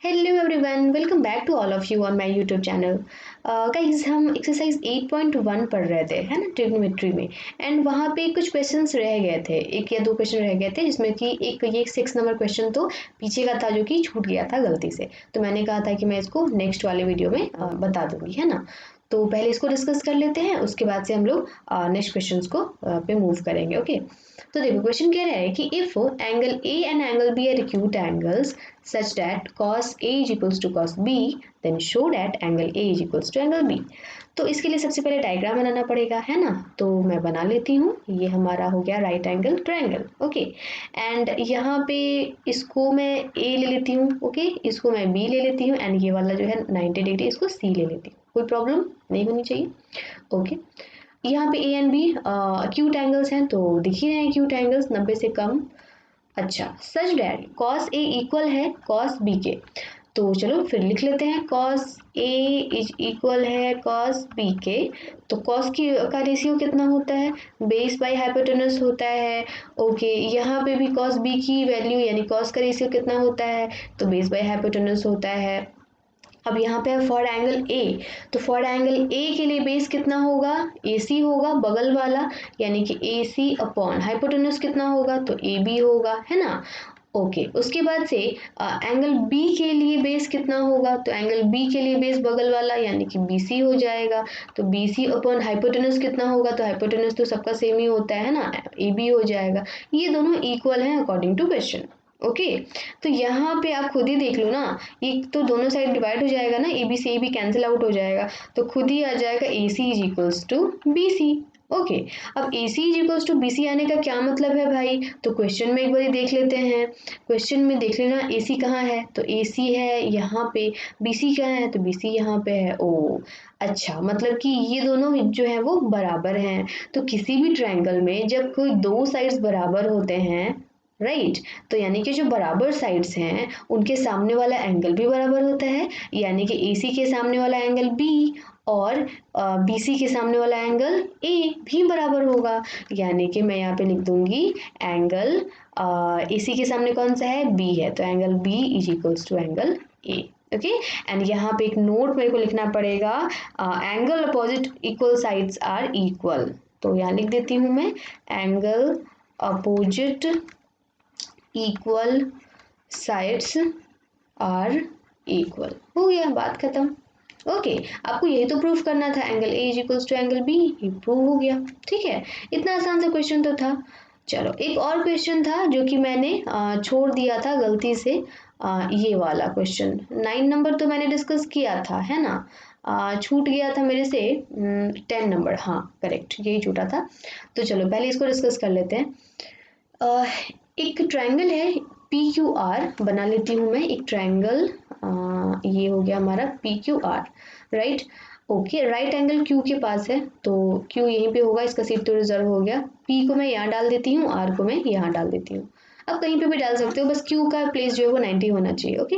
Hello everyone, welcome back to all of you on my YouTube channel. Guys, हम exercise 8.1 पढ़ रहे थे, है ना, ट्रिग्नोमेट्री में। एंड वहाँ पे कुछ क्वेश्चंस रह गए थे, एक या दो क्वेश्चन रह गए थे, जिसमें कि एक ये 6 नंबर क्वेश्चन तो पीछे का था जो कि छूट गया था गलती से। तो मैंने कहा था कि मैं इसको नेक्स्ट वाले वीडियो में बता दूंगी, है ना। तो पहले इसको डिस्कस कर लेते हैं, उसके बाद से हम लोग नेक्स्ट क्वेश्चंस को पे मूव करेंगे। ओके, तो देखो क्वेश्चन कह रहा है कि if angle A and angle B are acute angles such that cos A is equals to cos B, then show that angle A is equals to angle B। तो इसके लिए सबसे पहले डायग्राम बनाना पड़ेगा, है ना। तो मैं बना लेती हूँ। ये हमारा हो गया right angle triangle. Okay, and यहाँ पे इसको मैं A ले लेती हूँ, ओके, इसको मैं B ले लेती हूँ, एंड ये वाला जो है 90 डिग्री इसको C ले लेती हूँ। कोई प्रॉब्लम नहीं होनी चाहिए। ओके, यहाँ पे A and B acute angles हैं, तो दिख ही रहे हैं एक्यूट एंगल्स 90 से कम। अच्छा, such that cos A equal है कॉस बी के। तो चलो फिर लिख लेते हैं, कॉस ए इज इक्वल है कॉस बी के। तो कॉस की का रेशियो कितना होता है, बेस बाय हाइपोटेनस होता है। ओके, यहाँ पे भी कॉस बी की वैल्यू यानी कॉस का रेशियो कितना होता है, तो बेस बाय हाइपोटेनस होता है। अब यहाँ पे है फॉर एंगल ए, तो फॉर एंगल ए के लिए बेस कितना होगा, ए सी होगा बगल वाला, यानी कि ए सी अपॉन हाइपोटेनस कितना होगा, तो ए बी होगा, है ना। ओके, उसके बाद से एंगल बी के लिए बेस कितना होगा, तो एंगल बी के लिए बेस बगल वाला यानी कि बी सी हो जाएगा। तो बी सी अपॉन हाइपोटेनस कितना होगा, तो हाइपोटेनस तो सबका सेम ही होता है ना, ए बी हो जाएगा। ये दोनों इक्वल हैं अकॉर्डिंग टू क्वेश्चन। ओके, तो यहाँ पे आप खुद ही देख लो ना, ये तो दोनों साइड डिवाइड हो जाएगा ना, ए बी से ए बी कैंसिल आउट हो जाएगा, तो खुद ही आ जाएगा A C is equals to B C. Okay, अब A C is equals to B C आने का क्या मतलब है भाई, तो क्वेश्चन में एक बार देख लेते हैं। क्वेश्चन में देख लेना, ए सी कहाँ है, तो ए सी है यहाँ पे, बी सी कहाँ है, तो बी सी यहाँ पे है। ओ अच्छा, मतलब कि ये दोनों जो है वो बराबर हैं। तो किसी भी ट्रायंगल में जब कोई दो साइड्स बराबर होते हैं, राइट, तो यानी कि जो बराबर साइड्स हैं उनके सामने वाला एंगल भी बराबर होता है, यानी कि AC के सामने वाला एंगल B और BC के सामने वाला एंगल A भी बराबर होगा। यानी कि मैं यहाँ पे लिख दूंगी एंगल AC के सामने कौन सा है, B है, तो angle B is equals to angle A। Okay, and यहाँ पे एक नोट मेरे को लिखना पड़ेगा, angle opposite equal sides are equal. तो यहाँ लिख देती हूँ मैं, angle opposite equal sides are equal. हो गया, बात खत्म। ओके, आपको यही तो प्रूफ करना था, angle A is equals to angle B, ये प्रूव हो गया। ठीक है, इतना आसान सा क्वेश्चन तो था। चलो, एक और क्वेश्चन था जो कि मैंने छोड़ दिया था गलती से, ये वाला क्वेश्चन 9 नंबर तो मैंने डिस्कस किया था, है ना। छूट गया था मेरे से 10 नंबर, हाँ करेक्ट, यही छूटा था। तो चलो पहले इसको डिस्कस कर लेते हैं। एक ट्रायंगल है पी क्यू आर, बना लेती हूँ मैं एक ट्रायंगल। ये हो गया हमारा P Q R, right. Okay, right angle Q के पास है, तो क्यू यहीं पे होगा, इसका सीट तो रिजर्व हो गया। पी को मैं यहाँ डाल देती हूँ, आर को मैं यहाँ डाल देती हूँ। अब कहीं पे भी डाल सकते हो, बस क्यू का प्लेस जो है वो 90 होना चाहिए। ओके,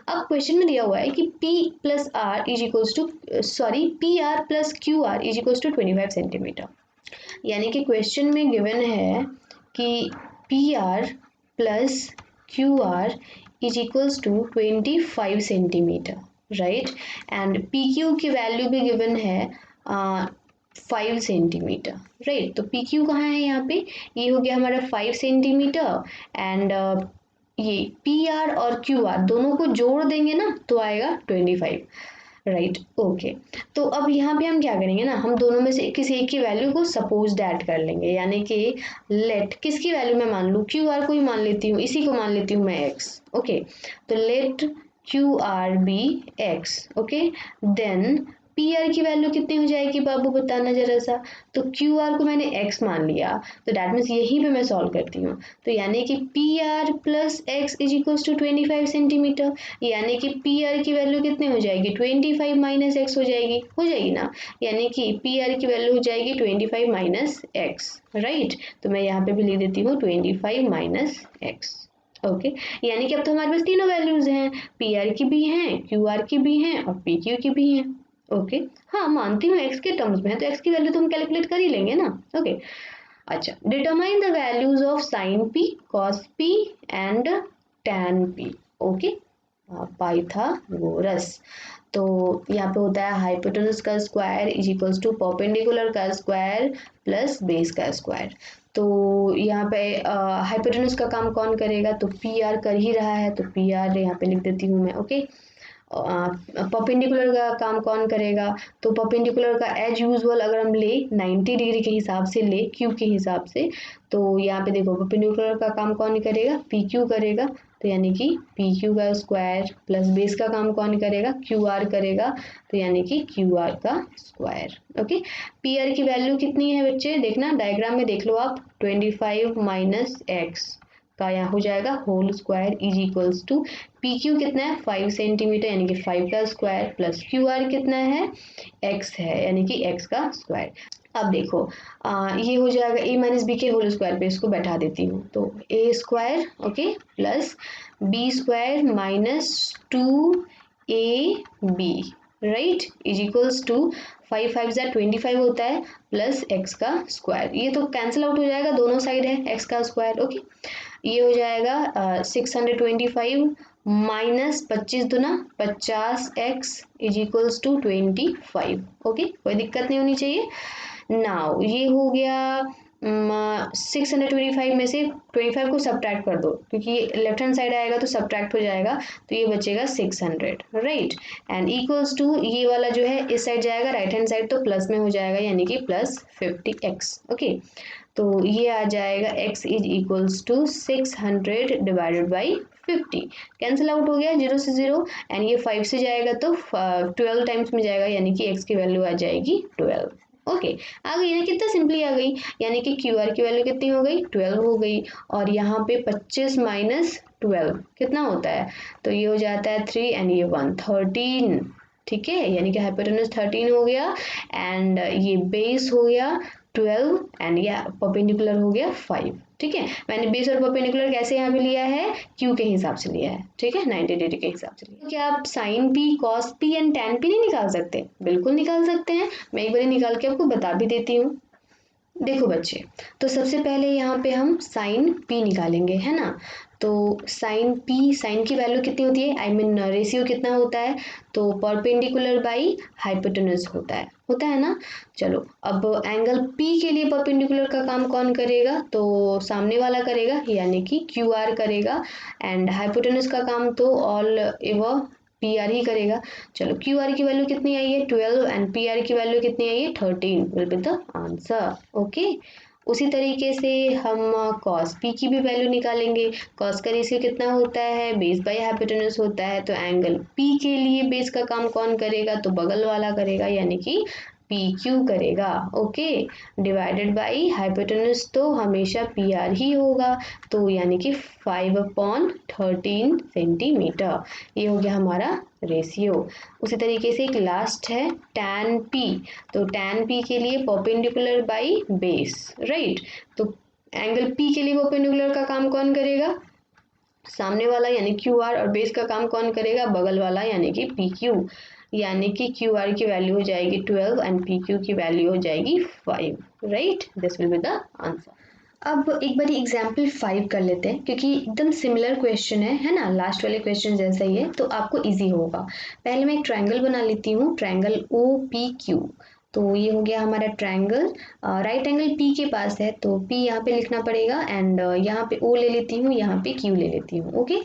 अब क्वेश्चन में दिया हुआ है कि P plus R is equals to, sorry, P R plus Q R is equals to 25 centimetre. यानी कि क्वेश्चन में गिवन है कि P R plus Q R is equals to 25 centimetre, right. And P Q की value भी given है 5 centimetre, right. तो P Q कहाँ है यहाँ पे, ये हो गया हमारा 5 सेंटीमीटर, एंड ये पी आर और क्यू आर दोनों को जोड़ देंगे ना तो आएगा 25, राइट। ओके, तो अब यहाँ पे हम क्या करेंगे ना, हम दोनों में से किसी एक की वैल्यू को सपोज दैट कर लेंगे, यानी कि लेट किसकी वैल्यू मैं मान लूँ, क्यू आर को ही मान लेती हूँ, इसी को मान लेती हूँ मैं एक्स। ओके, तो let Q R be x. Okay, then P R की वैल्यू कितनी हो जाएगी बाबू, बताना जरा सा। तो क्यू आर को मैंने एक्स मान लिया, तो डैट मीन्स यहीं पे मैं सॉल्व करती हूँ। तो यानी कि P R plus x is equals to 25 centimetre, यानी कि पी आर की वैल्यू कितनी हो जाएगी, 25 माइनस एक्स हो जाएगी ना। यानी कि पी आर की वैल्यू हो जाएगी 25 माइनस एक्स, राइट। तो मैं यहाँ पे भी लिख देती हूँ 25 माइनस एक्स। ओके, यानी कि अब तो हमारे पास तीनों वैल्यूज हैं, पी आर की भी हैं, क्यू आर की भी हैं और पी क्यू की भी हैं। ओके, हाँ मानती हूँ एक्स के टर्म्स में है, तो एक्स की वैल्यू तो हम कैलकुलेट कर ही लेंगे ना। ओके, अच्छा, determine the values of sine P, cos P and tan P. Okay, Pythagoras. तो यहाँ पे होता है हाइपोटेनस का square is equals to perpendicular का स्क्वायर प्लस बेस का स्क्वायर। तो यहाँ पे हाइपोटेनस का काम कौन करेगा, तो पी आर कर ही रहा है, तो पी आर यहाँ पे लिख देती हूँ मैं। ओके, परपेंडिकुलर का काम कौन करेगा, तो परपेंडिकुलर का एज यूजुअल अगर हम ले 90 डिग्री के हिसाब से ले, क्यू के हिसाब से, तो यहाँ पे देखो परपेंडिकुलर का काम कौन करेगा, पी क्यू करेगा। तो यानी कि पी क्यू का स्क्वायर प्लस बेस का काम कौन करेगा, क्यू आर करेगा। तो यानी कि क्यू आर का स्क्वायर। ओके, पी आर की वैल्यू कितनी है बच्चे, देखना डायग्राम में देख लो आप, 25 माइनस एक्स का यहाँ हो जाएगा whole square is equals to P Q कितना है 5 सेंटीमीटर यानी कि 5 का स्क्वायर प्लस क्यू आर कितना है x है यानी कि x का स्क्वायर। अब देखो ये हो जाएगा a माइनस बी के होल स्क्वायर पे इसको बैठा देती हूँ, तो a square okay plus B square minus 2ab right is equals to 5 5 ज़ा 25 होता है प्लस x का स्क्वायर। ये तो कैंसिल आउट हो जाएगा, दोनों साइड है x का स्क्वायर। ओके, ये हो जाएगा 625 माइनस 25 दूना 50x is equals to 25। Okay, कोई दिक्कत नहीं होनी चाहिए। नाउ ये हो गया 625 में से 25 को सब्ट्रैक्ट कर दो, क्योंकि लेफ्ट हैंड साइड आएगा तो सब्ट्रैक्ट हो जाएगा, तो ये बचेगा 600 राइट, एंड इक्वल्स टू ये वाला जो है इस साइड जाएगा राइट हैंड साइड, तो प्लस में हो जाएगा यानी कि प्लस 50x। ओके, तो ये आ जाएगा x is equals to 600 divided by 50, cancel out हो गया 0 से 0, एंड ये 5 से जाएगा तो 12 टाइम्स में जाएगा यानी कि x की वैल्यू आ जाएगी 12। ओके, आ गई ना, कितना सिंपली आ गई, यानी कि क्यू आर की वैल्यू कितनी हो गई 12 हो गई, और यहाँ पे 25 माइनस 12 कितना होता है, तो ये हो जाता है 3 एंड ये 1 13। ठीक है, यानी कि हाइपोटेनस 13 हो गया एंड ये बेस हो गया 12 एंड ये परपेंडिकुलर हो गया 5। ठीक है, मैंने बेस और परपेंडिकुलर कैसे यहाँ पे लिया है, क्यू के हिसाब से लिया है। ठीक है, 90 डिग्री के हिसाब से लिया। तो क्या आप sine P cos P and tan P नहीं निकाल सकते, बिल्कुल निकाल सकते हैं, मैं एक बार निकाल के आपको बता भी देती हूँ। देखो बच्चे, तो सबसे पहले यहाँ पे हम साइन पी निकालेंगे, है ना, तो साइन पी, साइन की वैल्यू कितनी होती है, आई मीन रेशियो कितना होता है, तो परपेंडिकुलर बाई हाइपोटेनस होता है ना। चलो अब एंगल पी के लिए परपेंडिकुलर का काम कौन करेगा, तो सामने वाला करेगा यानी कि क्यू आर करेगा, एंड हाइपोटेनस का काम तो ऑल एवर पी आर ही करेगा। चलो क्यू आर की वैल्यू कितनी आई है 12 एंड पी आर की वैल्यू कितनी आई है 13 will be the answer. Okay, उसी तरीके से हम कॉस पी की भी वैल्यू निकालेंगे। कॉस का रेशियो कितना होता है, बेस बाई हाइपोटेनस होता है, तो एंगल पी के लिए बेस का काम कौन करेगा, तो बगल वाला करेगा यानी कि पी क्यू करेगा। ओके, डिवाइडेड बाई हाइपोटेनस तो हमेशा पी आर ही होगा, तो यानी कि 5/13 सेंटीमीटर, ये हो गया हमारा रेशियो। उसी तरीके से एक लास्ट है टैन पी, तो टैन पी के लिए परपेंडिकुलर बाई बेस राइट, तो एंगल पी के लिए परपेंडिकुलर का काम कौन करेगा, सामने वाला यानी क्यू आर, और बेस का काम कौन करेगा, बगल वाला यानी कि पी क्यू, यानी कि क्यू आर की वैल्यू हो जाएगी 12 एंड पी क्यू की वैल्यू हो जाएगी 5 right, this will be the answer. अब एक बार एग्जाम्पल 5 कर लेते हैं, क्योंकि एकदम सिमिलर क्वेश्चन है ना, लास्ट वाले क्वेश्चन जैसा ही है, तो आपको इजी होगा। पहले मैं एक ट्रायंगल बना लेती हूँ, ट्रायंगल ओ पी क्यू। तो ये हो गया हमारा ट्रायंगल, राइट एंगल पी के पास है, तो पी यहाँ पे लिखना पड़ेगा, एंड यहाँ पे ओ ले लेती हूँ, यहाँ पे क्यू ले लेती हूँ। ओके,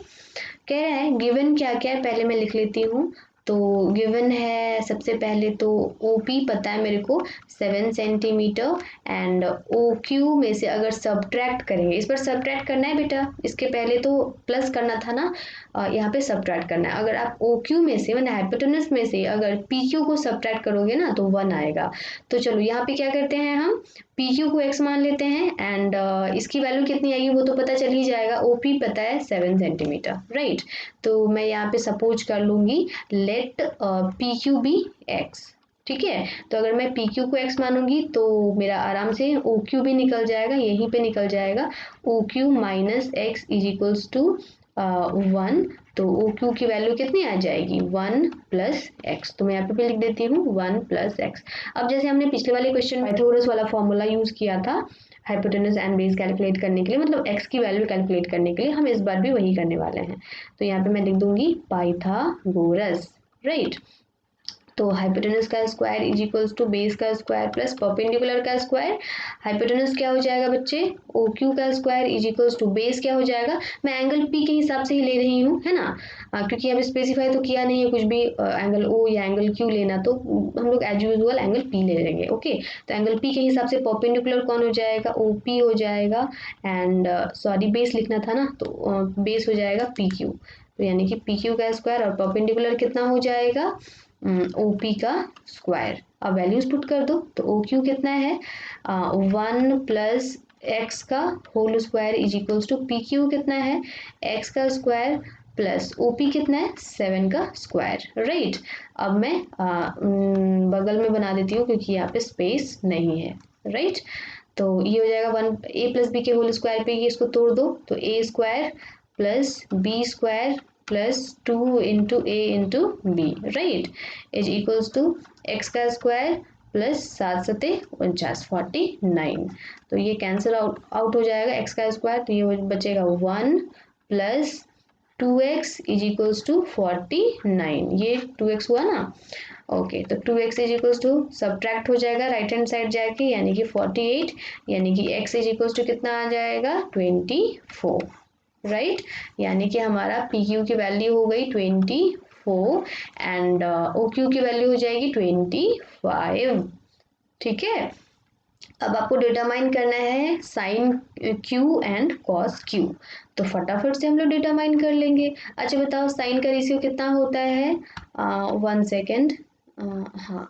कह रहा है गिवन क्या क्या है, पहले मैं लिख लेती हूँ। तो गिवन है सबसे पहले तो ओ पी पता है मेरे को 7 सेंटीमीटर, एंड ओ क्यू में से अगर सब्ट्रैक्ट करेंगे, इस पर सब्ट्रैक्ट करना है बेटा, इसके पहले तो प्लस करना था ना, यहाँ पे सब्ट्रैक्ट करना है। अगर आप ओ क्यू में से मैंने हाइपोटेनस में से अगर पी क्यू को सब्ट्रैक्ट करोगे ना तो 1 आएगा। तो चलो यहाँ पे क्या करते हैं, हम पी क्यू को x मान लेते हैं, एंड इसकी वैल्यू कितनी आएगी वो तो पता चल ही जाएगा, ओ पी पता है 7 सेंटीमीटर राइट। तो मैं यहाँ पे सपोज कर लूँगी let P Q be x। ठीक है, तो अगर मैं पी क्यू को x मानूंगी तो मेरा आराम से ओ क्यू भी निकल जाएगा, यहीं पे निकल जाएगा, O Q minus x is equals to 1, तो ओ क्यू की वैल्यू कितनी आ जाएगी 1 प्लस एक्स, तो मैं यहाँ पे लिख देती हूँ 1 प्लस एक्स। अब जैसे हमने पिछले वाले क्वेश्चन में पाइथागोरस वाला फॉर्मूला यूज किया था, हाइपोटेनस एंड बेस कैलकुलेट करने के लिए, मतलब x की वैल्यू कैलकुलेट करने के लिए हम इस बार भी वही करने वाले हैं। तो यहाँ पे मैं लिख दूंगी पाइथागोरस, राइट। तो हाइपोटेनस का square is equals to base का स्क्वायर प्लस परपेंडिकुलर का स्क्वायर। हाइपोटेनस क्या हो जाएगा बच्चे, ओ क्यू का square is equals to base क्या हो जाएगा, मैं एंगल पी के हिसाब से ही ले रही हूँ, है ना, क्योंकि अब स्पेसिफाई तो किया नहीं है कुछ भी एंगल ओ या एंगल क्यू लेना, तो हम लोग एज यूजुअल एंगल पी ले लेंगे। ओके, तो एंगल पी के हिसाब से परपेंडिकुलर कौन हो जाएगा, ओ पी हो जाएगा, एंड सॉरी बेस लिखना था ना, तो बेस हो जाएगा पी क्यू। तो यानी कि पी क्यू का स्क्वायर और परपेंडिकुलर कितना हो जाएगा, ओ पी का स्क्वायर। अब वैल्यूज पुट कर दो, तो ओ क्यू कितना है 1 प्लस एक्स का whole square is equals to P Q कितना है एक्स का स्क्वायर प्लस ओ पी कितना है 7 का स्क्वायर, राइट। अब मैं बगल में बना देती हूँ क्योंकि यहाँ पे स्पेस नहीं है, राइट। तो ये हो जाएगा 1 ए प्लस बी के होल स्क्वायर पे ये इसको तोड़ दो, तो a square plus B square plus 2 into a into b, right, is equals to x का स्क्वायर प्लस 7 सते 49 49। तो ये कैंसिल आउट हो जाएगा एक्स का स्क्वायर, तो ये बचेगा 1 plus 2x is equals to 49, ये 2x हुआ ना। ओके, तो 2x is equals to subtract हो जाएगा राइट हैंड साइड जाके, यानी कि 48, यानी कि x इज इक्वल्स टू कितना आ जाएगा 24, राइट। यानी कि हमारा पी क्यू की वैल्यू हो गई 24 एंड ओ क्यू की वैल्यू हो जाएगी 25, ठीक है। अब आपको डिटरमाइन करना है sine Q and cos Q, तो फटाफट से हम लोग डिटरमाइन कर लेंगे। अच्छा बताओ साइन का रेशियो कितना होता है, 1 सेकेंड, हाँ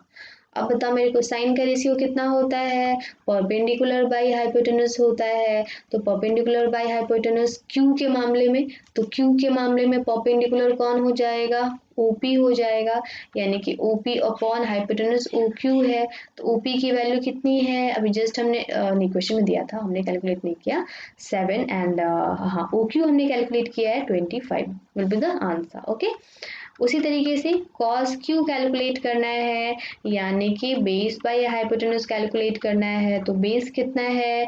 अब बताओ मेरे को साइन का रेशियो कितना होता है, परपेंडिकुलर बाई हाइपोटेनस होता है। तो परपेंडिकुलर बाई हाइपोटेनस क्यू के मामले में, तो क्यू के मामले में परपेंडिकुलर कौन हो जाएगा, OP हो जाएगा, यानी कि OP अपॉन हाइपोटेनस OQ है। तो OP की वैल्यू कितनी है, अभी जस्ट हमने नहीं क्वेश्चन में दिया था, हमने कैलकुलेट नहीं किया, 7 एंड हाँ OQ हमने कैलकुलेट किया है 25 will be the answer, okay. उसी तरीके से cos Q कैलकुलेट करना है, यानी कि बेस बाय हाइपोटेनस कैलकुलेट करना है, तो बेस कितना है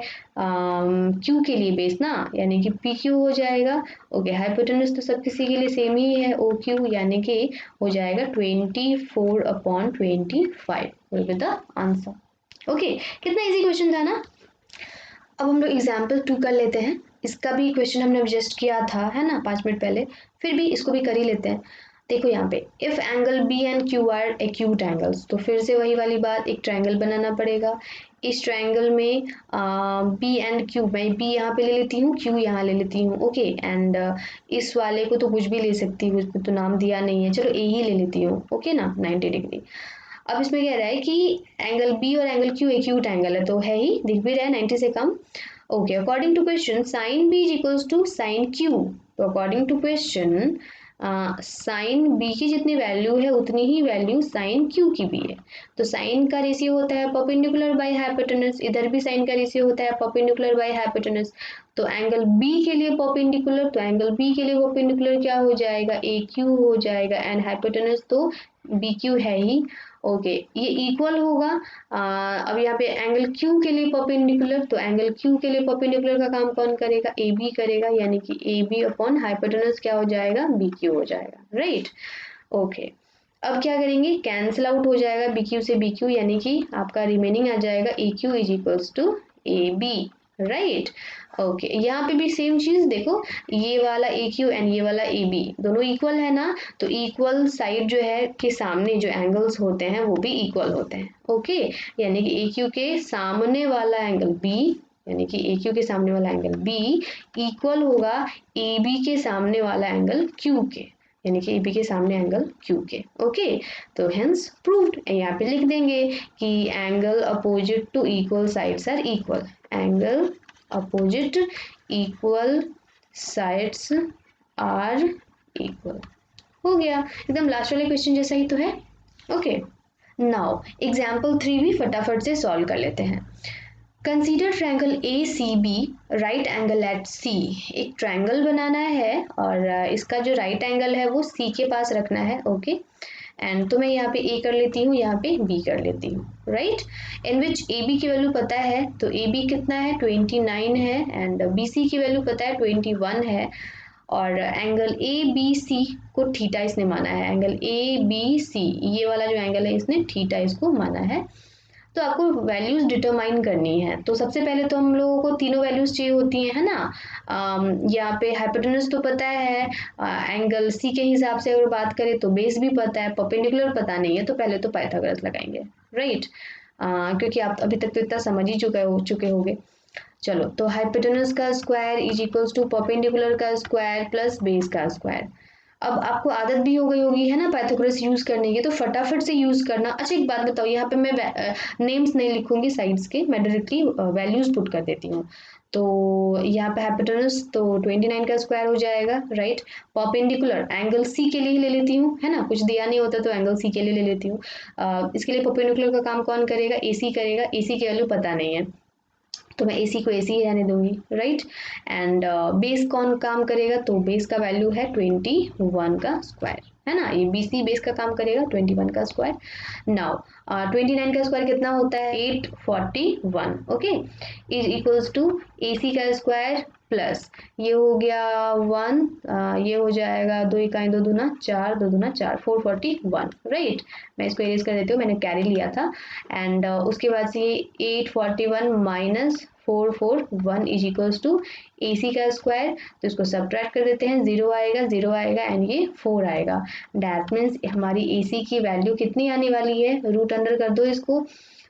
Q के लिए बेस ना, यानी कि PQ हो जाएगा। ओके, हाइपोटेनस तो सब किसी के लिए सेम ही है OQ, यानी कि हो जाएगा 24 upon 25 will be the answer. Okay, कितना इजी क्वेश्चन था ना। अब हम लोग एग्जाम्पल 2 कर लेते हैं, इसका भी क्वेश्चन हमने एडजस्ट किया था, है ना, 5 मिनट पहले, फिर भी इसको भी कर ही लेते हैं। देखो यहाँ पे if angle B and Q are acute angles, तो फिर से वही वाली बात, एक ट्रायंगल बनाना पड़ेगा। इस ट्रायंगल में बी एंड क्यू, मैं बी यहाँ पे ले लेती हूँ, क्यू यहाँ ले लेती हूँ, ओके। एंड इस वाले को तो कुछ भी ले सकती हूँ, इसमें तो नाम दिया नहीं है, चलो ए ही ले लेती हूँ, ओके ना, 90 डिग्री। अब इसमें कह रहा है कि एंगल बी और एंगल क्यू एक्यूट एंगल है, तो है ही, दिख भी रहा है 90 से कम। Okay, according to question sine B is equals to sine Q, तो according to question sine B की जितनी वैल्यू है उतनी ही वैल्यू साइन क्यू की भी है। तो साइन का रेशियो होता है परपेंडिकुलर बाय हाइपोटेनस, इधर भी साइन का रेशियो होता है परपेंडिकुलर बाय हाइपोटेनस। तो एंगल बी के लिए परपेंडिकुलर, तो एंगल बी के लिए परपेंडिकुलर क्या हो जाएगा, ए क्यू हो जाएगा, एंड हाइपोटेनस तो बी क्यू है ही। ओके, ये इक्वल होगा अब यहाँ पे एंगल क्यू के लिए परपेंडिकुलर, तो एंगल क्यू के लिए परपेंडिकुलर का काम कौन करेगा, ए बी करेगा, यानी कि ए बी अपॉन हाइपोटेनस क्या हो जाएगा, बी क्यू हो जाएगा, राइट। ओके, अब क्या करेंगे, कैंसिल आउट हो जाएगा बी क्यू से बी क्यू, यानी कि आपका रिमेनिंग आ जाएगा A Q is equals to A B, right. Okay, यहाँ पे भी सेम चीज देखो, ये वाला ए क्यू एंड ये वाला ए बी दोनों इक्वल है ना, तो इक्वल साइड जो है के सामने जो एंगल्स होते हैं वो भी इक्वल होते हैं, ओके। यानी कि ए क्यू के सामने वाला एंगल बी, यानी कि ए क्यू के सामने वाला एंगल बी इक्वल होगा ए बी के सामने वाला एंगल क्यू के, यानी कि ए बी के सामने एंगल क्यू के, ओके। तो हेंस प्रूव्ड, यहाँ पे लिख देंगे कि angle opposite to equal sides are equal, angle opposite equal sides are equal, हो गया, एकदम लास्ट वाले क्वेश्चन जैसा ही तो है, ओके। नाउ एग्जाम्पल 3 भी फटाफट से सॉल्व कर लेते हैं। Consider triangle A C B right angle at C, एक ट्रायंगल बनाना है और इसका जो राइट एंगल है वो सी के पास रखना है, ओके। एंड तो मैं यहाँ पे ए कर लेती हूँ, यहाँ पे बी कर लेती हूँ, right. In which A B की वैल्यू पता है, तो ए बी कितना है 29 है, एंड बी सी की वैल्यू पता है 21 है, और एंगल ए बी सी को थीटा इसने माना है, एंगल ए बी सी ये वाला जो एंगल है इसने थीटा इसको माना है। तो आपको वैल्यूज डिटरमाइन करनी है। तो सबसे पहले तो हम लोगों को तीनों वैल्यूज चाहिए होती हैं, है ना। यहाँ पे हाइपोटेनस तो पता है, एंगल सी के हिसाब से अगर बात करें तो बेस भी पता है, परपेंडिकुलर पता नहीं है, तो पहले तो पाइथागोरस लगाएंगे, राइट। क्योंकि आप अभी तक तो इतना समझ ही चुके होंगे। चलो, तो हाइपोटेनस का square is equals to perpendicular का स्क्वायर प्लस बेस का स्क्वायर। अब आपको आदत भी हो गई होगी, है ना, पाइथागोरस यूज करने की, तो फटाफट से यूज करना। अच्छा एक बात बताओ, यहाँ पे मैं नेम्स नहीं लिखूंगी साइड्स के, मैं डायरेक्टली वैल्यूज पुट कर देती हूँ। तो यहाँ पे हाइपोटेनस तो 29 का स्क्वायर हो जाएगा, राइट। परपेंडिकुलर एंगल सी के लिए ही ले लेती हूँ, है ना, कुछ दिया नहीं होता तो एंगल सी के लिए ले लेती हूँ। इसके लिए परपेंडिकुलर का काम कौन करेगा, ए सी करेगा, ए सी की वैल्यू पता नहीं है तो मैं AC को AC ही रहने दूंगी, राइट। एंड बेस कौन काम करेगा, तो बेस का वैल्यू है 21 का स्क्वायर, है ना, ये BC बेस का काम करेगा 21 का स्क्वायर। नाउ 29 का स्क्वायर कितना होता है 841, okay, is equals to AC का स्क्वायर प्लस ये हो गया 1, ये हो जाएगा 2 इकाई 2 दूना 4, 2 दूना 4, 441, राइट। मैं इसको इरेज कर देती हूँ, मैंने कैरी लिया था। एंड उसके बाद से ये 841 minus 441 is equals to AC का स्क्वायर, तो इसको सब्ट्रैक्ट कर देते हैं, 0 आएगा एंड ये 4 आएगा। डैट मीन्स हमारी AC की वैल्यू कितनी आने वाली है, रूट अंडर कर दो इसको,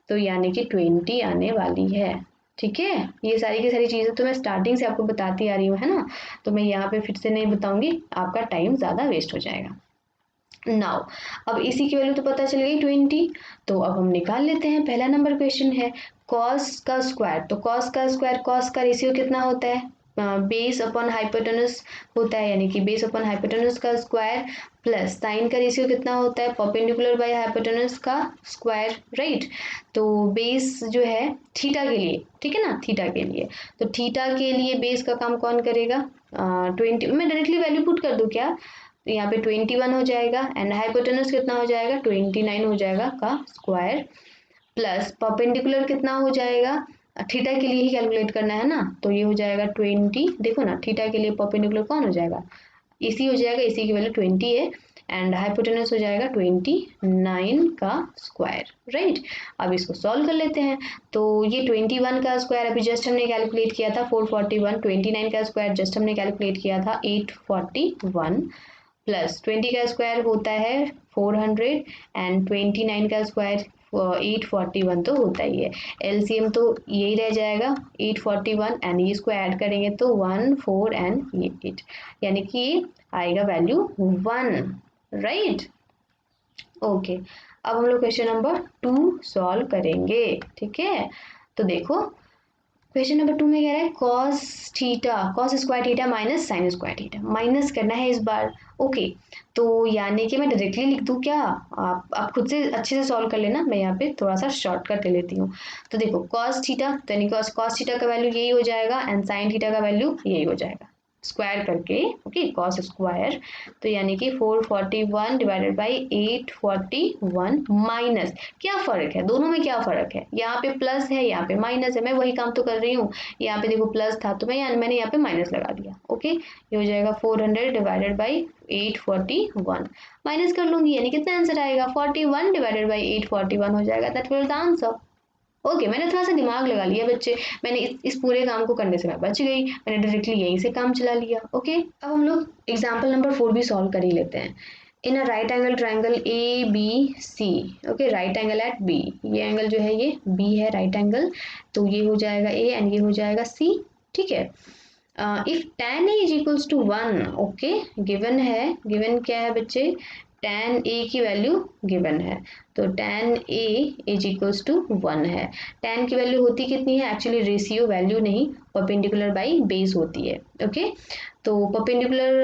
तो यानी कि 20 आने वाली है, ठीक है। ये सारी की सारी चीज़ें तो मैं स्टार्टिंग से आपको बताती आ रही हूँ, है ना, तो मैं यहाँ पे फिर से नहीं बताऊंगी, आपका टाइम ज़्यादा वेस्ट हो जाएगा। नाउ अब इसी की वैल्यू तो पता चल गई 20, तो अब हम निकाल लेते हैं। पहला नंबर क्वेश्चन है कॉस का स्क्वायर, तो कॉस का स्क्वायर, कॉस का रेशियो कितना होता है, बेस अपॉन हाइपोटेनस होता है, यानी कि बेस अपॉन हाइपोटेनस का स्क्वायर प्लस साइन का रेशियो कितना होता है, परपेंडिकुलर बाय हाइपोटेनस का स्क्वायर, राइट। तो बेस जो है थीटा के लिए, ठीक है ना, थीटा के लिए, तो थीटा के लिए बेस का काम कौन करेगा, 20, मैं डायरेक्टली वैल्यू पुट कर दूँ क्या, तो यहाँ पे 21 हो जाएगा, एंड हाइपोटेनस कितना हो जाएगा 29 हो जाएगा का स्क्वायर, प्लस परपेंडिकुलर कितना हो जाएगा, थीटा के लिए ही कैलकुलेट करना है ना, तो ये हो जाएगा 20, देखो ना थीटा के लिए परपेंडिकुलर कौन हो जाएगा, इसी हो जाएगा, इसी की वैल्यू 20 है, एंड हाइपोटेनस हो जाएगा 29 का स्क्वायर, राइट। अब इसको सॉल्व कर लेते हैं। तो ये 21 का स्क्वायर अभी जस्ट हमने कैलकुलेट किया था 441, 29 का स्क्वायर जस्ट हमने कैलकुलेट किया था 841, प्लस 20 का स्क्वायर होता है 400, एंड 29 का स्क्वायर 841 तो होता ही है। LCM तो यही रह जाएगा 841, एंड ये इसको ऐड करेंगे तो 1 4 एंड ये 8, यानी कि ये आएगा वैल्यू 1, राइट। ओके, अब हम लोग क्वेश्चन नंबर 2 सॉल्व करेंगे, ठीक है। तो देखो क्वेश्चन नंबर 2 में कह रहा है cos theta, cos square theta minus sine square theta, minus करना है इस बार, ओके। तो यानी कि मैं डायरेक्टली लिख दूँ क्या, आप खुद से अच्छे से सॉल्व कर लेना, मैं यहाँ पे थोड़ा सा शॉर्टकट ले लेती हूँ। तो देखो कॉस थीटा, तो यानी कॉस थीटा का वैल्यू यही हो जाएगा, एंड साइन थीटा का वैल्यू यही हो जाएगा, स्क्वायर करके, ओके, कॉस स्क्वायर, तो यानी कि 441 डिवाइडेड बाई 841 माइनस, क्या फ़र्क है दोनों में, क्या फ़र्क है, यहाँ पे प्लस है यहाँ पे माइनस है, मैं वही काम तो कर रही हूँ, यहाँ पे देखो प्लस था तो मैंने यहाँ पे माइनस लगा दिया, ओके। ये हो जाएगा 400 डिवाइडेड बाई 841, माइनस कर लूँगी, यानी कितना आंसर आएगा 41 डिवाइडेड बाई 841 हो जाएगा, that will the answer. Okay, मैंने थोड़ा सा दिमाग लगा लिया बच्चे, मैंने इस पूरे काम को करने से मैं बच गई, मैंने डायरेक्टली यहीं से काम चला लिया, ओके। अब हम लोग एग्जाम्पल नंबर 4 भी सॉल्व कर ही लेते हैं। In a right angle triangle ABC, okay, right angle at B, ये एंगल जो है ये B है राइट एंगल, तो ये हो जाएगा A एंड ये हो जाएगा C, ठीक है। If tan A is equals to 1, okay, given है, गिवन क्या है बच्चे, tan A की वैल्यू गिवन है, तो tan A is equals to 1 है। tan की वैल्यू होती कितनी है, एक्चुअली रेशियो वैल्यू नहीं, परपेंडिकुलर बाई बेस होती है, ओके। तो परपेंडिकुलर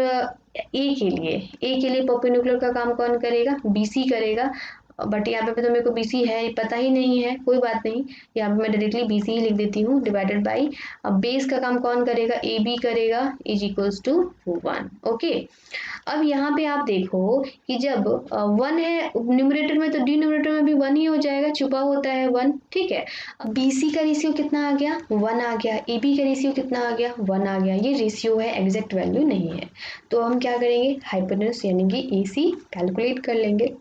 A के लिए परपेंडिकुलर का काम कौन करेगा, BC करेगा, बट यहाँ पे तो मेरे को बी सी है पता ही नहीं है, कोई बात नहीं, यहाँ पे मैं डायरेक्टली बी सी ही लिख देती हूँ, डिवाइडेड बाई, अब बेस का काम कौन करेगा, ए बी करेगा, इज इक्वल्स टू 1। ओके, अब यहाँ पे आप देखो कि जब 1 है न्यूमरेटर में, तो डिनोमिनेटर में भी 1 ही हो जाएगा, छुपा होता है 1, ठीक है। अब बी सी का रेशियो कितना आ गया, 1 आ गया, ए बी का रेशियो कितना आ गया, 1 आ गया, ये रेशियो है, एग्जैक्ट वैल्यू नहीं है। तो हम क्या करेंगे, हाइपोटेन्यूज यानी कि ए सी कैलकुलेट कर लेंगे।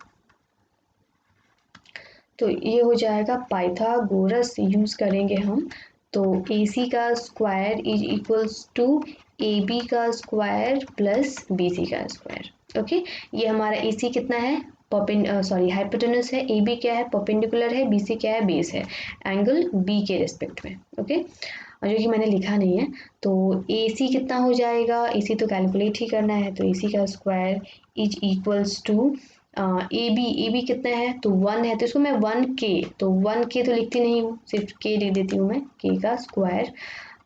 तो ये हो जाएगा, पाइथागोरस यूज करेंगे हम, तो ए सी का square is equals to A B का स्क्वायर प्लस बी सी का स्क्वायर। ओके, ये हमारा ए सी कितना है, हाइपोटेन्यूज है, ए बी क्या है, परपेंडिकुलर है, बी सी क्या है, बेस है, एंगल बी के रिस्पेक्ट में। ओके, और जो कि मैंने लिखा नहीं है, तो ए सी कितना हो जाएगा, ए सी तो कैलकुलेट ही करना है, तो ए सी का square is equals to A B कितना है, तो 1 है, तो इसको मैं 1 के, तो 1 के तो लिखती नहीं हूँ, सिर्फ के लिख देती हूँ मैं, के का स्क्वायर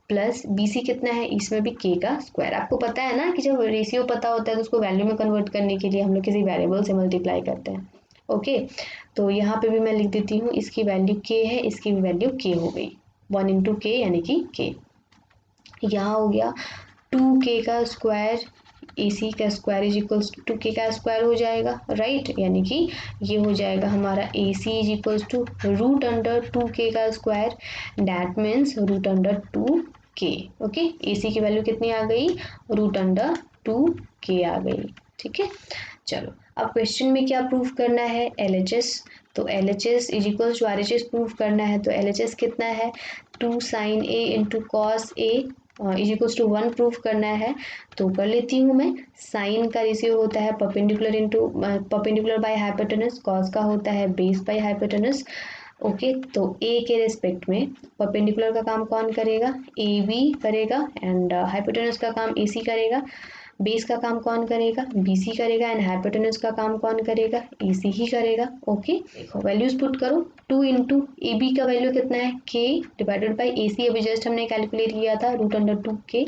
प्लस बी सी कितना है, इसमें भी के का स्क्वायर। आपको पता है ना कि जब रेशियो पता होता है तो उसको वैल्यू में कन्वर्ट करने के लिए हम लोग किसी वेरिएबल से मल्टीप्लाई करते हैं। ओके, तो यहाँ पे भी मैं लिख देती हूँ, इसकी वैल्यू के है, इसकी भी वैल्यू के हो गई, 1 इंटू के यानी कि के। यहाँ हो गया 2 के का स्क्वायर, ए सी का स्क्वायर इज इक्वल्स टू के का स्क्वायर हो जाएगा, राइट, यानी कि ये हो जाएगा हमारा A C is equals to root under 2 k का square, that means root under 2 k. Okay, ए सी की वैल्यू कितनी आ गई, रूट अंडर 2 के आ गई, ठीक है। चलो, अब क्वेश्चन में क्या प्रूफ करना है, एल एच एस, तो L H S is equals to R H S proof करना है, तो एल एच एस कितना है, 2 sine A into cos A is equals to 1 proof करना है। तो कर लेती हूँ मैं, साइन का रेशियो होता है परपेंडिकुलर बाय हाइपोटेनस, कॉस का होता है बेस बाय हाइपोटेनस। ओके, तो ए के रेस्पेक्ट में परपेंडिकुलर का काम कौन करेगा, ए बी करेगा, एंड हाइपोटेनस का काम ए सी करेगा, बेस का काम कौन करेगा, बी सी करेगा, एंड हाइपोटेनस का काम कौन करेगा, ए सी ही करेगा। ओके, देखो वैल्यूज पुट करो, 2 इंटू ए बी का वैल्यू कितना है, के डिवाइडेड बाई ए सी, अभी जस्ट हमने कैलकुलेट किया था, रूट अंडर 2 के,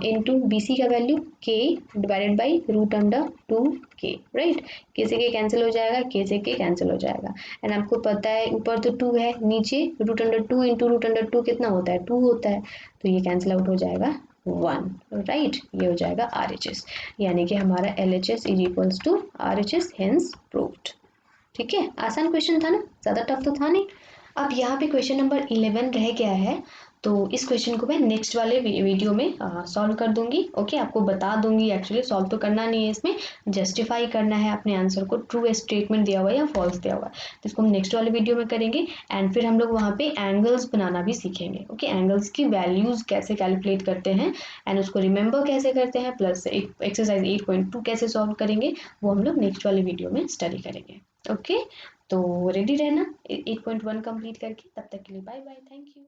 इंटू बी सी का वैल्यू के डिवाइडेड बाई रूट अंडर 2 के, राइट, के से के कैंसिल हो जाएगा, के से के कैंसिल हो जाएगा, एंड आपको पता है ऊपर तो 2 है, नीचे root under 2 into root under 2 कितना होता है, 2 होता है, तो ये कैंसिल आउट हो जाएगा 1, राइट, ये हो जाएगा आर एच एस, यानी कि हमारा L H S is equals to R H S, hence proved. ठीक है, आसान क्वेश्चन था ना, ज़्यादा टफ तो था नहीं। अब यहाँ पे क्वेश्चन नंबर 11 रह गया है, तो इस क्वेश्चन को मैं नेक्स्ट वाले वीडियो में सॉल्व कर दूंगी। ओके, आपको बता दूंगी, एक्चुअली सॉल्व तो करना नहीं है, इसमें जस्टिफाई करना है अपने आंसर को, ट्रू स्टेटमेंट दिया हुआ है या फॉल्स दिया हुआ है, तो इसको हम नेक्स्ट वाले वीडियो में करेंगे। एंड फिर हम लोग वहाँ पे एंगल्स बनाना भी सीखेंगे। ओके, एंगल्स की वैल्यूज कैसे कैलकुलेट करते हैं एंड उसको रिमेंबर कैसे करते हैं, प्लस एक्सरसाइज 8.2 कैसे सॉल्व करेंगे, वो हम लोग नेक्स्ट वाले वीडियो में स्टडी करेंगे। ओके, तो रेडी रहना 8.1 कंप्लीट करके, तब तक के लिए बाय बाय, थैंक यू।